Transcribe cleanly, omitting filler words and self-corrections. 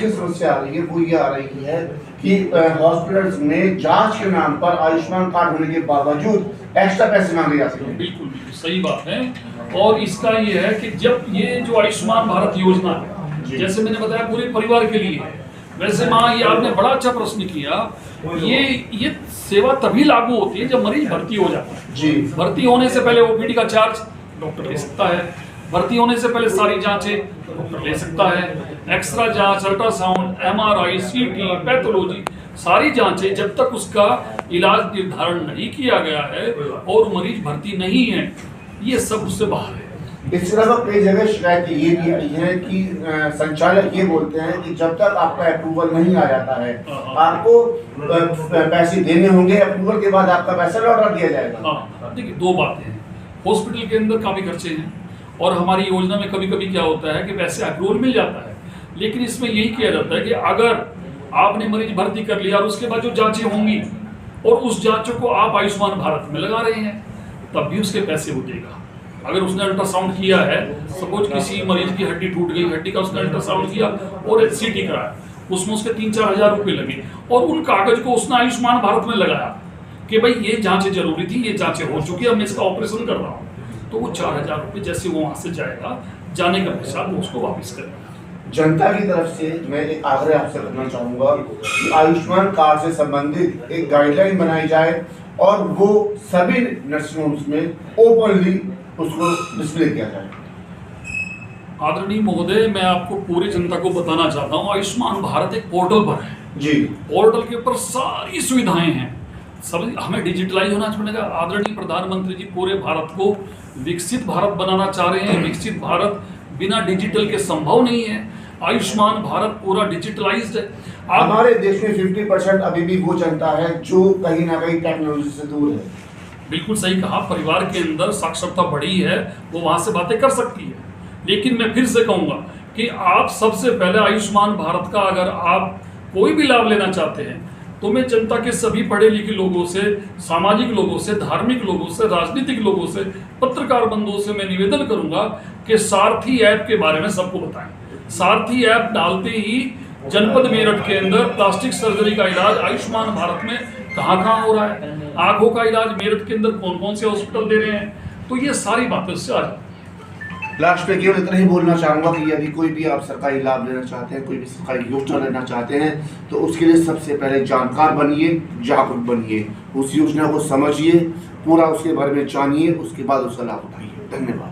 मुख्य समस्या आ रही है वो ये आ रही है कि हॉस्पिटल्स में जांच के नाम पर आयुष्मान कार्ड होने के बावजूद एक्स्ट्रा पैसे मांगे जाते हैं। बिल्कुल बिल्कुल सही बात है। और इसका ये है कि जब ये जो आयुष्मान भारत योजना है, जैसे मैंने बताया पूरे परिवार के लिए है, वैसे माँ ये आपने बड़ा अच्छा प्रश्न किया। ये सेवा तभी लागू होती है जब मरीज भर्ती हो जाता है। जी। भर्ती होने से पहले ओपीडी का चार्ज डॉक्टर ले सकता है, भर्ती होने से पहले सारी जांचें डॉक्टर ले सकता है, एक्सरा जांच, अल्ट्रासाउंड, एमआरआई, सीटी, पैथोलॉजी, सारी जांचें जब तक उसका इलाज निर्धारण नहीं किया गया है और मरीज भर्ती नहीं है, ये सब उससे बाहर है। इसके अलावा कई जगह शिकायत ये भी आई है कि संचालक ये बोलते हैं कि जब तक आपका अप्रूवल नहीं आ जाता है आपको पैसे देने होंगे, अप्रूवल के बाद आपका पैसा लौटा दिया जाएगा। हाँ, देखिए दो बातें हैं। हॉस्पिटल के अंदर काफ़ी खर्चे हैं और हमारी योजना में कभी कभी क्या होता है कि पैसे अप्रूवल मिल जाता है, लेकिन इसमें यही किया जाता है कि अगर आपने मरीज भर्ती कर लिया और उसके बाद जो जांचें होंगी और उस जांचों को आप आयुष्मान भारत में लगा रहे हैं तब भी उसके पैसे वो देगा। अगर उसने अल्ट्रासाउंड किया है, सपोज किसी मरीज की हड्डी टूट गई, हड्डी का उसने अल्ट्रासाउंड किया और सीटी कराया, उसमें उसके 3-4 हज़ार रुपये लगे और उन कागज को उसने आयुष्मान भारत में लगाया कि भाई ये जांचें जरूरी थी, ये जांचें हो चुकी है, मैं इसका ऑपरेशन कर रहा हूँ, तो वो 4,000 रुपये जैसे वो वहाँ से जाएगा, जाने का पैसा वो उसको वापस करेगा। जनता की तरफ से मैं एक आग्रह आपसे करना चाहूँगा कि आयुष्मान कार्ड से संबंधित एक गाइडलाइन बनाई जाए और वो सभी नर्सिंग होम्स में ओपनली उसको डिस्प्ले किया जाए। आदरणीय महोदय, मैं आपको पूरी जनता को बताना चाहता हूँ, आयुष्मान भारत एक पोर्टल पर है जी। पोर्टल के ऊपर सारी सुविधाएं हैं, सब हमें डिजिटलाइज होना पड़ेगा। आदरणीय प्रधानमंत्री जी पूरे भारत को विकसित भारत बनाना चाह रहे हैं। विकसित भारत बिना डिजिटल के संभव नहीं है। आयुष्मान भारत पूरा डिजिटलाइज्ड है। हमारे देश में 50% अभी भी वो जनता है जो कहीं ना कहीं टेक्नोलॉजी से दूर है। बिल्कुल सही कहा, परिवार के अंदर साक्षरता बढ़ी है, वो वहाँ से बातें कर सकती है, लेकिन मैं फिर से कहूँगा कि आप सबसे पहले आयुष्मान भारत का अगर आप कोई भी लाभ लेना चाहते हैं तो मैं जनता के सभी पढ़े लिखे लोगों से, सामाजिक लोगों से, धार्मिक लोगों से, राजनीतिक लोगों से, पत्रकार बंधुओं से मैं निवेदन करूंगा कि सारथी ऐप के बारे में सबको बताएं। सारथी ऐप डालते ही जनपद मेरठ के अंदर प्लास्टिक सर्जरी का इलाज आयुष्मान भारत में कहाँ हो रहा है, आंखों का इलाज मेरठ के अंदर कौन कौन से हॉस्पिटल दे रहे हैं, तो ये सारी बातें उससे आ जाती। लास्ट में केवल इतना ही बोलना चाहूँगा कि यदि कोई भी आप सरकारी लाभ लेना चाहते हैं, कोई भी सरकारी योजना लेना चाहते हैं, तो उसके लिए सबसे पहले जानकार बनिए, जागरूक बनिए, उस योजना को समझिए, पूरा उसके बारे में जानिए, उसके बाद उसका लाभ उठाइए। धन्यवाद।